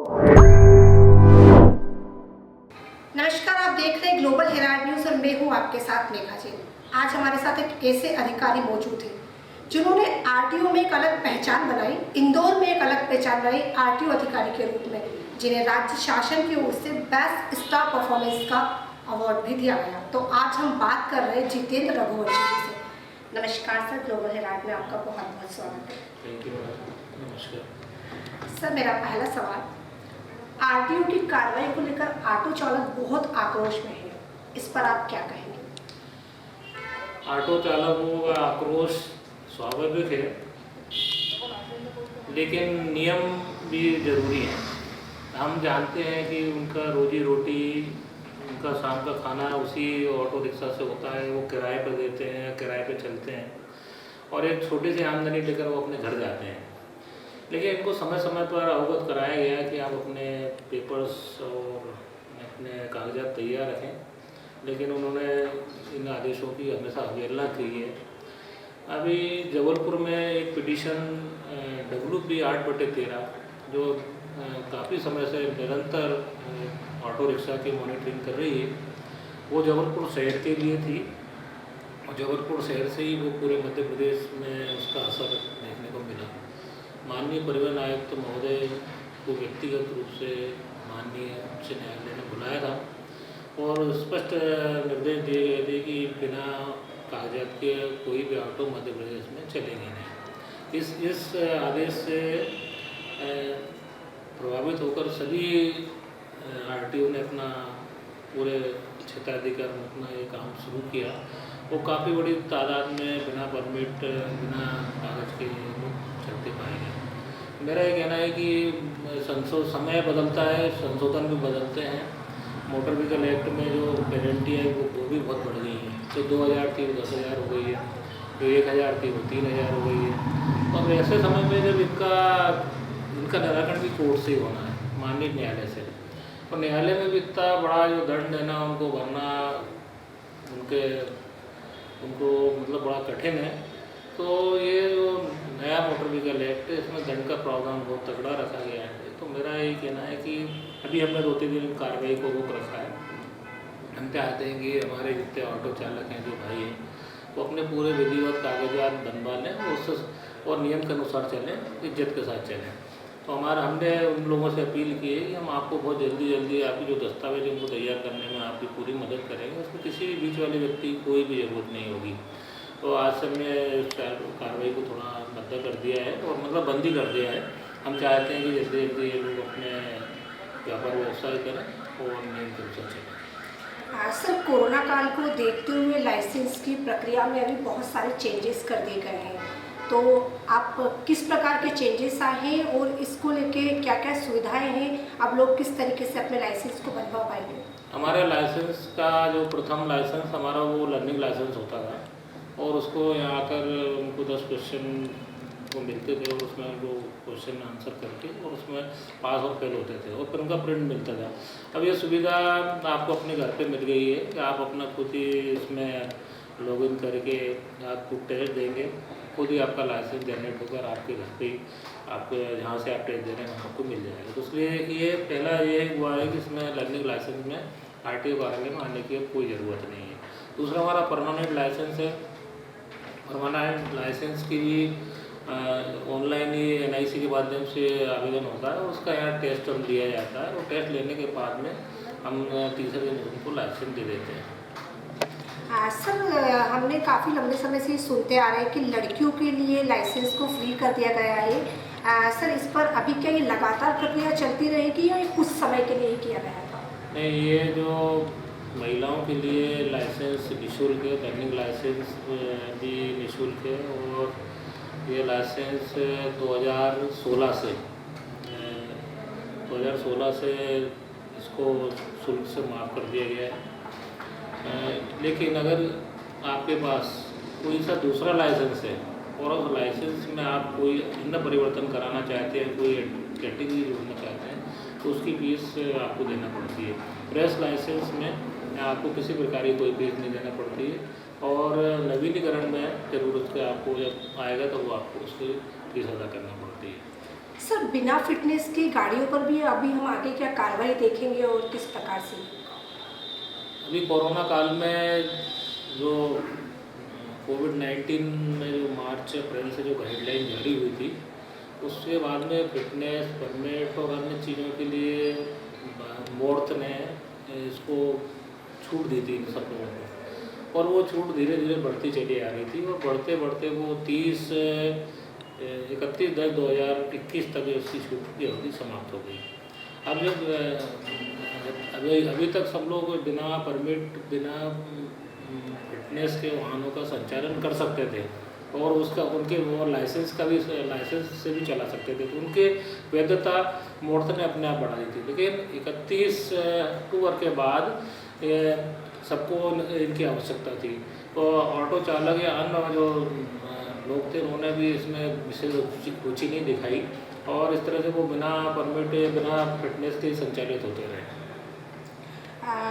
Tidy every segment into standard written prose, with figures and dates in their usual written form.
नमस्कार, आप देख रहे हैं ग्लोबल हेराल्ड न्यूज़ और मैं हूं आपके साथ मेघा जी। आज हमारे साथ एक ऐसे अधिकारी मौजूद हैं जिन्होंने आरटीओ में एक अलग पहचान बनाई, इंदौर में एक अलग पहचान बनाई आरटीओ अधिकारी के रूप में, जिन्हें राज्य शासन की ओर से बेस्ट स्टाफ परफॉर्मेंस का अवार्ड भी दिया गया। तो आज हम बात कर रहे हैं जितेंद्र रघुवंशी जी से। नमस्कार सर, ग्लोबल हेराल्ड में आपका बहुत बहुत स्वागत है। Thank you madam. नमस्कार सर, मेरा पहला सवाल, आरटीओ की कार्रवाई को लेकर ऑटो चालक बहुत आक्रोश में है, इस पर आप क्या कहेंगे? ऑटो चालकों का आक्रोश स्वाभाविक है, लेकिन नियम भी जरूरी है। हम जानते हैं कि उनका रोजी रोटी, उनका शाम का खाना उसी ऑटो रिक्शा से होता है। वो किराए पर देते हैं, किराए पर चलते हैं और एक छोटी सी आमदनी लेकर वो अपने घर जाते हैं। लेकिन इनको समय समय पर अवगत कराया गया है कि आप अपने पेपर्स और अपने कागजात तैयार रखें, लेकिन उन्होंने इन आदेशों की हमेशा अवहेलना की है। अभी जबलपुर में एक पिटीशन WP8/13 जो काफ़ी समय से निरंतर ऑटो रिक्शा की मॉनिटरिंग कर रही है, वो जबलपुर शहर के लिए थी और जबलपुर शहर से ही वो पूरे मध्य प्रदेश में उसका असर देखने को मिला। माननीय परिवहन आयुक्त महोदय को व्यक्तिगत रूप से माननीय उच्च न्यायालय ने बुलाया था और स्पष्ट निर्देश दिए गए थे कि बिना कागजात के कोई भी ऑटो मध्य प्रदेश में चलेंगे नहीं। इस आदेश से प्रभावित होकर सभी आरटीओ ने अपना पूरे क्षेत्राधिकार में अपना ये काम शुरू किया। वो काफ़ी बड़ी तादाद में बिना परमिट, बिना कागज़ के लोग चलते पाए गए। मेरा ये कहना है कि समय बदलता है, संशोधन भी बदलते हैं। मोटर व्हीकल एक्ट में जो पेनल्टी है वो भी बहुत बढ़ गई है। तो 2000 थी वो 10,000 हो गई है, जो 1000 थी वो 3000 हो गई है। और ऐसे समय में जब इनका निराकरण भी कोर्ट से ही होना है, माननीय न्यायालय से, और न्यायालय में भी इतना बड़ा जो दंड देना, उनको भरना उनको मतलब बड़ा कठिन है। तो ये जो नया मोटर व्हीकल एक्ट है, इसमें दंड का प्रावधान बहुत तगड़ा रखा गया है। तो मेरा ये कहना है कि अभी हमने 2-3 दिन कार्रवाई को रोक रखा है। हम चाहते हैं कि हमारे जितने ऑटो चालक हैं, जो भाई हैं, वो अपने पूरे विधिवत कागजात बनवा लें और नियम के अनुसार चलें, इज्जत के साथ चलें। तो हमने उन लोगों से अपील की है कि हम आपको बहुत जल्दी आपकी जो दस्तावेज उनको तैयार करने में आपकी पूरी मदद करेंगे। उसमें किसी भी बीच वाले व्यक्ति की कोई भी ज़रूरत नहीं होगी। तो आज से हमने कार्रवाई को थोड़ा बंद कर दिया है और मतलब बंदी कर दिया है। हम चाहते हैं कि जल्दी ये लोग अपने व्यापार व्यवसाय करें और नियम के अनुसार चलें। सर, कोरोना काल को देखते हुए लाइसेंस की प्रक्रिया में अभी बहुत सारे चेंजेस कर दिए गए हैं, तो आप किस प्रकार के चेंजेस आए हैं और इसको लेके क्या क्या सुविधाएं हैं? अब लोग किस तरीके से अपने लाइसेंस को बनवा पाएंगे? हमारे लाइसेंस का जो प्रथम लाइसेंस हमारा वो लर्निंग लाइसेंस होता था और उसको यहाँ आकर उनको 10 क्वेश्चन वो मिलते थे और उसमें वो क्वेश्चन आंसर करके और उसमें पास और फेल होते थे और फिर उनका प्रिंट मिलता था। अब ये सुविधा आपको अपने घर पे मिल गई है कि आप अपना खुद ही इसमें लॉगिन करके आपको टेस्ट देंगे, खुद ही आपका लाइसेंस जनरेट होकर आपके घर पे आपको जहाँ से आप टेस्ट दे रहे हैं आपको मिल जाएगा। तो इसलिए ये पहला ये हुआ है कि इसमें लर्निंग लाइसेंस में आरटीओ कार्यालय में आने की कोई ज़रूरत नहीं है। दूसरा हमारा परमानेंट लाइसेंस है। परमानेंट लाइसेंस की भी ऑनलाइन ही NIC के माध्यम से आवेदन होता है, उसका यहाँ टेस्ट हम लिया जाता है और टेस्ट लेने के बाद में हम तीसरे दिन उनको लाइसेंस दे देते हैं। सर, हमने काफ़ी लंबे समय से सुनते आ रहे हैं कि लड़कियों के लिए लाइसेंस को फ्री कर दिया गया है। सर, इस पर अभी क्या ये लगातार प्रक्रिया चलती रहेगी या कुछ समय के लिए ही किया गया था? नहीं, ये जो महिलाओं के लिए लाइसेंस निःशुल्क है, लर्निंग लाइसेंस भी निःशुल्क है और ये लाइसेंस 2016 से इसको शुल्क से माफ़ कर दिया गया है। लेकिन अगर आपके पास कोई सा दूसरा लाइसेंस है और उस लाइसेंस में आप कोई अन्य परिवर्तन कराना चाहते हैं, कोई कैटेगरी जोड़ना चाहते हैं, तो उसकी फीस आपको देना पड़ती है। प्रेस लाइसेंस में आपको किसी प्रकार की कोई फीस नहीं देना पड़ती है और नवीनीकरण में जरूरत के आपको जब आएगा तो वो आपको उसकी फीस अदा करना पड़ती है। सर बिना फिटनेस की गाड़ियों पर भी अभी हम आगे क्या कार्रवाई देखेंगे और किस प्रकार से? अभी कोरोना काल में जो कोविड-19 में जो मार्च अप्रैल से जो गाइडलाइन जारी हुई थी, उसके बाद में फिटनेस परमिट और अन्य चीज़ों के लिए मोर्थ ने इसको छूट दी थी सब लोगों को, और वो छूट धीरे धीरे बढ़ती चली आ रही थी, और बढ़ते बढ़ते वो 31/10/2021 तक इसकी छूट की अवधि समाप्त हो गई। अब जब अभी तक सब लोग बिना परमिट बिना फिटनेस के वाहनों का संचालन कर सकते थे, और उसका उनके वो लाइसेंस से भी चला सकते थे, तो उनके वैधता मोर्थ ने अपने आप बढ़ा दी थी। लेकिन 31 अक्टूबर के बाद सबको इनकी आवश्यकता थी, तो ऑटो चालक या अन्य जो लोग थे उन्होंने भी इसमें विशेष रुचि नहीं दिखाई, और इस तरह से वो बिना परमिट बिना फिटनेस के संचालित होते रहे।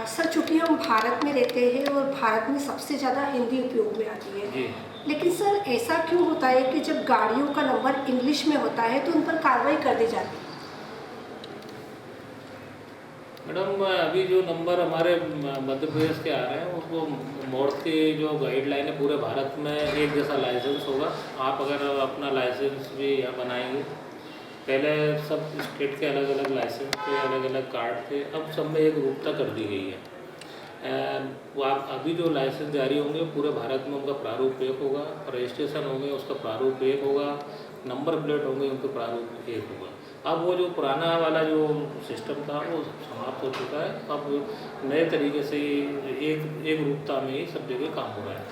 सर चूँकि हम भारत में रहते हैं और भारत में सबसे ज़्यादा हिंदी उपयोग में आती है, जी, लेकिन सर ऐसा क्यों होता है कि जब गाड़ियों का नंबर इंग्लिश में होता है तो उन पर कार्रवाई कर दी जाती है? मैडम अभी जो नंबर हमारे मध्य प्रदेश के आ रहे हैं, उसको मोर्थ की जो गाइडलाइन है, पूरे भारत में एक जैसा लाइसेंस होगा। आप अगर अपना लाइसेंस भी यहाँ बनाएंगे, पहले सब स्टेट के अलग अलग लाइसेंस थे, अलग अलग कार्ड थे, अब सब में एक रूपता कर दी गई है। वो आप अभी जो लाइसेंस जारी होंगे पूरे भारत में उनका प्रारूप एक होगा, रजिस्ट्रेशन होंगे उसका प्रारूप एक होगा, नंबर प्लेट होंगे उनका प्रारूप एक होगा। अब वो जो पुराना वाला जो सिस्टम था वो समाप्त हो चुका है, अब नए तरीके से एक रूपता में ही सब जगह काम हो रहा है।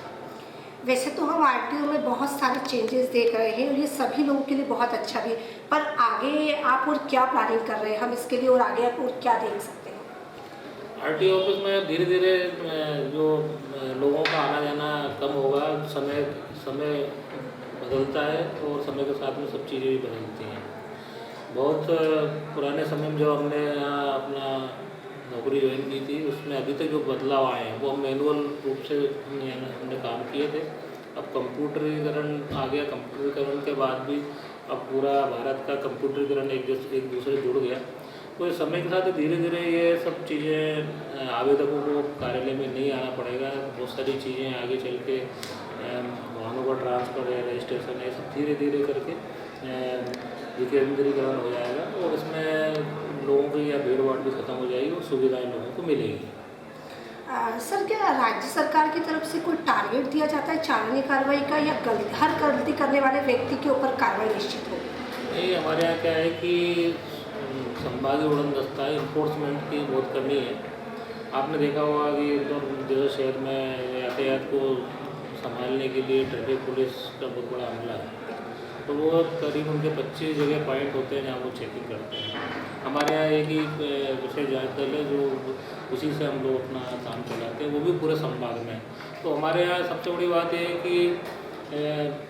वैसे तो हम आरटीओ में बहुत सारे चेंजेस देख रहे हैं और ये सभी लोगों के लिए बहुत अच्छा भी है, पर आगे आप और क्या प्लानिंग कर रहे हैं हम इसके लिए, और आगे आप और क्या देख सकते हैं? आरटीओ ऑफिस में धीरे धीरे जो लोगों का आना जाना कम होगा, समय बदलता है और समय के साथ में सब चीज़ें भी बदलती हैं। बहुत पुराने समय में जो हमने यहाँ अपना नौकरी ज्वाइन की थी, उसमें अभी तक जो बदलाव आए हैं वो हम मैनुअल रूप से हमने काम किए थे। अब कंप्यूटरीकरण आ गया, कंप्यूटरीकरण के बाद भी अब पूरा भारत का कंप्यूटरीकरण एक दूसरे जुड़ गया, तो इस समय के साथ धीरे धीरे ये सब चीज़ें आवेदकों को कार्यालय में नहीं आना पड़ेगा। बहुत सारी चीज़ें आगे चल के वाहनों का ट्रांसफ़र है, रजिस्ट्रेशन है, सब धीरे धीरे करके विकेंद्रीकरण हो जाएगा, और इसमें लोगों की या भीड़ भाड़ भी खत्म हो जाएगी और सुविधाएं लोगों को मिलेगी। सर क्या राज्य सरकार की तरफ से कोई टारगेट दिया जाता है चालानी कार्रवाई का, या हर गलती करने वाले व्यक्ति के ऊपर कार्रवाई निश्चित होगी? ये हमारे यहाँ क्या है कि संभागीय उड़न दस्ता इन्फोर्समेंट की बहुत कमी है। आपने देखा होगा कि जैसे शहर में यातायात को संभालने के लिए ट्रैफिक पुलिस का बहुत बड़ा अमला है, तो वो करीब उनके 25 जगह पॉइंट होते हैं जहाँ वो चेकिंग करते हैं। हमारे यहाँ एक ही विशेष जांच दल है जो उसी से हम लोग अपना काम चलाते हैं, वो भी पूरे संभाग में। तो हमारे यहाँ सबसे बड़ी बात ये है कि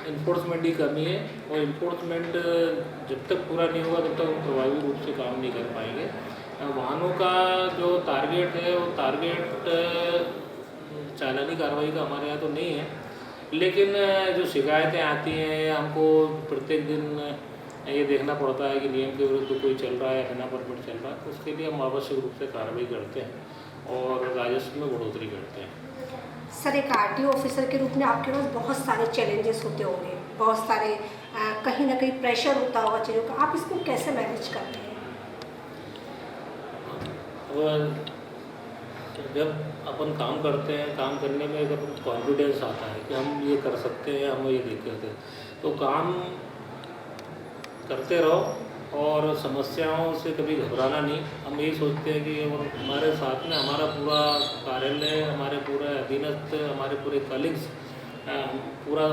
इन्फोर्समेंट की कमी है, और इन्फोर्समेंट जब तक पूरा नहीं होगा तब तक हम प्रभावी रूप से काम नहीं कर पाएंगे। वाहनों का जो टारगेट है वो टारगेट चालानी कार्रवाई का हमारे यहाँ तो नहीं है, लेकिन जो शिकायतें आती हैं हमको प्रत्येक दिन ये देखना पड़ता है कि नियम के विरुद्ध कोई चल रहा है, बिना परमिट चल रहा है, तो उसके लिए हम आवश्यक रूप से कार्रवाई करते हैं और राजस्व में बढ़ोतरी करते हैं। सर एक आरटीओ ऑफिसर के रूप में आपके पास बहुत सारे चैलेंजेस होते होंगे, बहुत सारे कहीं ना कहीं प्रेशर होता होगा चीज़ों का, आप इसको कैसे मैनेज करते हैं? और जब अपन काम करते हैं, काम करने में जब कॉन्फिडेंस आता है कि हम ये कर सकते हैं, हम ये देख करते हैं, तो काम करते रहो और समस्याओं से कभी घबराना नहीं। हम यही सोचते हैं कि हमारे साथ में हमारा पूरा कार्यालय, हमारे पूरे अधीनस्थ, हमारे पूरे कलीग्स पूरा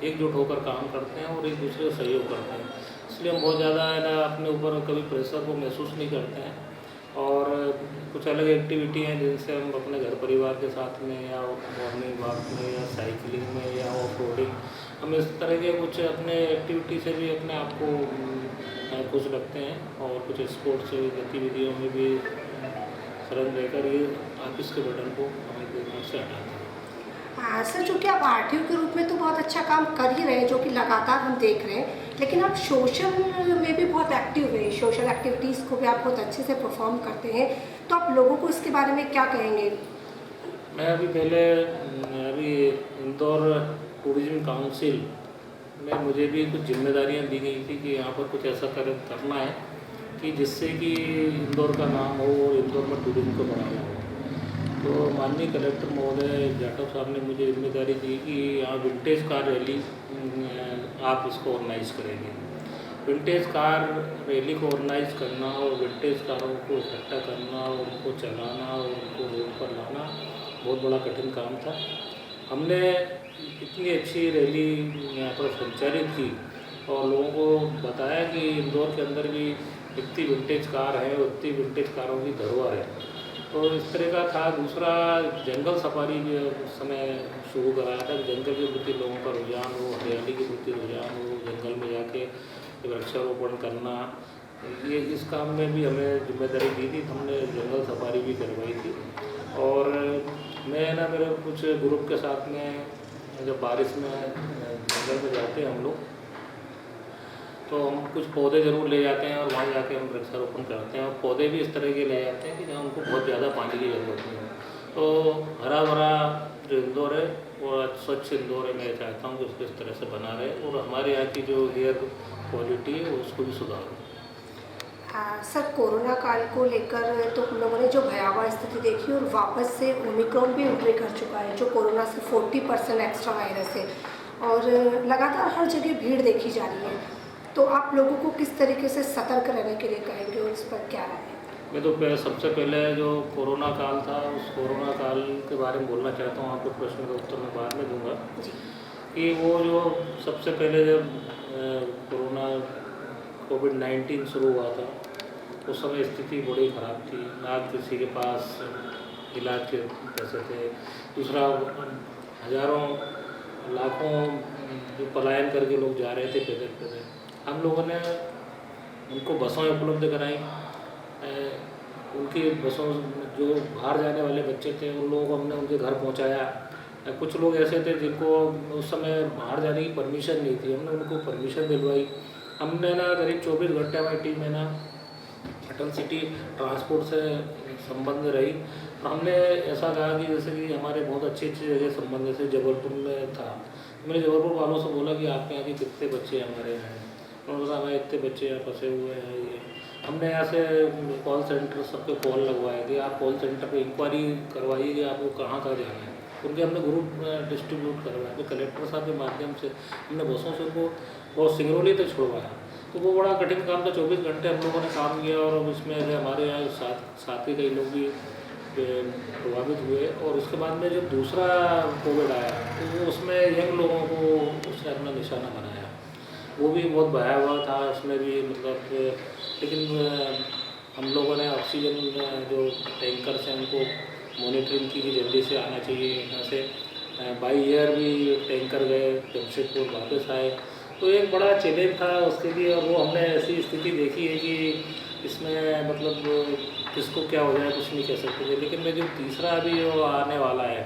एकजुट होकर काम करते हैं और एक दूसरे का सहयोग करते हैं, इसलिए हम बहुत ज़्यादा है ना अपने ऊपर कभी प्रेशर को महसूस नहीं करते हैं। और कुछ अलग एक्टिविटी हैं जिनसे हम अपने घर परिवार के साथ में या मॉर्निंग वॉक में या साइकिलिंग में या ऑफ रोडिंग, हम इस तरह के कुछ अपने एक्टिविटी से भी अपने आप को खुश रखते हैं, और कुछ स्पोर्ट्स गतिविधियों में भी शरण रहकर ये ऑफिस के बटन को हमें दिमाग से हटाते हैं। सर चूँकि आप आरटीओ के रूप में तो बहुत अच्छा काम कर ही रहे हैं, जो कि लगातार हम देख रहे हैं, लेकिन आप सोशल में भी बहुत एक्टिव हैं, सोशल एक्टिविटीज़ को भी आप बहुत अच्छे से परफॉर्म करते हैं, तो आप लोगों को इसके बारे में क्या कहेंगे? मैं अभी इंदौर टूरिज्म काउंसिल में मुझे भी कुछ जिम्मेदारियां दी गई थी कि यहाँ पर कुछ ऐसा करना है कि जिससे कि इंदौर का नाम हो और इंदौर में टूरिज्म को बढ़ावा हो। तो माननीय कलेक्टर महोदय जाटव साहब ने मुझे जिम्मेदारी दी कि यहाँ विंटेज कार रैली आप इसको ऑर्गेनाइज करेंगे। विंटेज कार रैली को ऑर्गेनाइज करना और विंटेज कारों को इकट्ठा करना और उनको चलाना और उनको रोड पर लाना बहुत बड़ा कठिन काम था। हमने इतनी अच्छी रैली यहाँ पर संचालित की और लोगों को बताया कि इंदौर के अंदर भी इतनी विंटेज कार है, उतनी विंटेज कारों की धरोहर है। तो इस तरह का था। दूसरा, जंगल सफारी भी उस समय शुरू कराया था। जंगल के प्रति लोगों का रुझान हो, हरियाली के प्रति रुझान हो, जंगल में जाके वृक्षारोपण करना, ये इस काम में भी हमें जिम्मेदारी दी थी। हमने जंगल सफारी भी करवाई थी। और मैं मेरे कुछ ग्रुप के साथ में जब बारिश में जंगल में जाते हैं हम लोग, तो हम कुछ पौधे ज़रूर ले जाते हैं और वहाँ जाके हम वृक्षारोपण करते हैं। और पौधे भी इस तरह के ले जाते हैं कि जहाँ उनको बहुत ज़्यादा पानी की ज़रूरत नहीं है। तो हरा भरा जो इंदौर है वो स्वच्छ इंदौर है। मैं चाहता हूँ कि उसको इस तरह से बना रहे और हमारे यहाँ की जो एयर क्वालिटी है उसको भी सुधारो। सर कोरोना काल को लेकर तो हम लोगों ने जो भयावह स्थिति देखी और वापस से ओमिक्रॉन भी एंट्री कर चुका है, जो कोरोना से 40% एक्स्ट्रा वायरस है और लगातार हर जगह भीड़ देखी जा रही है। तो आप लोगों को किस तरीके से सतर्क रहने के लिए कहेंगे और इस पर क्या राय है? मैं तो सबसे पहले जो कोरोना काल था उस कोरोना काल के बारे में बोलना चाहता हूँ। आपके प्रश्न का उत्तर मैं बाद में दूंगा कि वो जो सबसे पहले जब कोरोना कोविड-19 शुरू हुआ था उस समय स्थिति बड़ी ख़राब थी। ना किसी के पास इलाज के पैसे थे। दूसरा, हज़ारों लाखों जो पलायन करके लोग जा रहे थे पैदल। हम लोगों ने उनको बसें उपलब्ध कराई। उनकी बसों जो बाहर जाने वाले बच्चे थे उन लोगों को हमने उनके घर पहुंचाया। कुछ लोग ऐसे थे जिनको उस समय बाहर जाने की परमिशन नहीं थी, हमने उनको परमिशन दिलवाई। हमने ना करीब 24 घंटे हमारी टीम है ना अटल सिटी ट्रांसपोर्ट से संबंध रही। तो हमने ऐसा कहा कि जैसे कि हमारे बहुत अच्छी जगह संबंध, जैसे जबलपुर में था, मैंने जबलपुर वालों से बोला कि आपके यहाँ के कितने बच्चे हमारे यहाँ हैं। उन्होंने कहा हमारे इतने बच्चे यहाँ फंसे हुए हैं। ये हमने यहाँ से कॉल सेंटर सबके कॉल लगवाए कि आप कॉल सेंटर पे इंक्वायरी करवाइए कि आपको कहाँ जाना है। उनके हमने ग्रुप डिस्ट्रीब्यूट करवाया। तो कलेक्टर साहब के माध्यम से हमने बसों से उनको बहुत सिंगरौली तक छुड़वाया। तो वो बड़ा कठिन काम था। 24 घंटे हम लोगों ने काम किया और उसमें हमारे यहाँ साथी कई लोग भी प्रभावित हुए। और उसके बाद में जब दूसरा कोविड आया तो उसमें यंग लोगों को उससे अपना निशाना बनाया। वो भी बहुत भयावह था। उसमें भी मतलब लेकिन हम लोगों ने ऑक्सीजन जो टैंकर्स हैं उनको मॉनिटरिंग की कि जल्दी से आना चाहिए। यहाँ से बाई एयर भी टैंकर गए, जमशेदपुर वापस आए। तो एक बड़ा चैलेंज था उसके लिए। और वो हमने ऐसी स्थिति देखी है कि इसमें मतलब किसको क्या हो जाए कुछ नहीं कह सकते थे। लेकिन मैं जो तीसरा अभी वो आने वाला है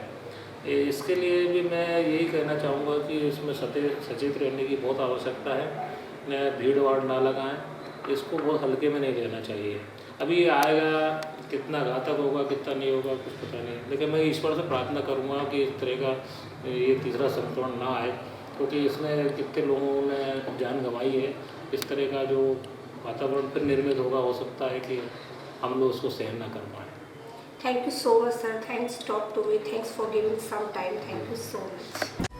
इसके लिए भी मैं यही कहना चाहूँगा कि इसमें सचेत रहने की बहुत आवश्यकता है। भीड़ भाड़ ना लगाएं, इसको बहुत हल्के में नहीं लेना चाहिए। अभी आएगा, कितना घातक होगा कितना नहीं होगा कुछ पता नहीं। लेकिन मैं ईश्वर से प्रार्थना करूँगा कि इस तरह का ये तीसरा संक्रमण ना आए, क्योंकि इसमें कितने लोगों ने जान गंवाई है। इस तरह का जो वातावरण फिर निर्मित होगा, हो सकता है कि हम लोग उसको सहन ना कर पाएँ। Thank you so much, sir. Thanks, talk to me. Thanks for giving some time. Thank you so much.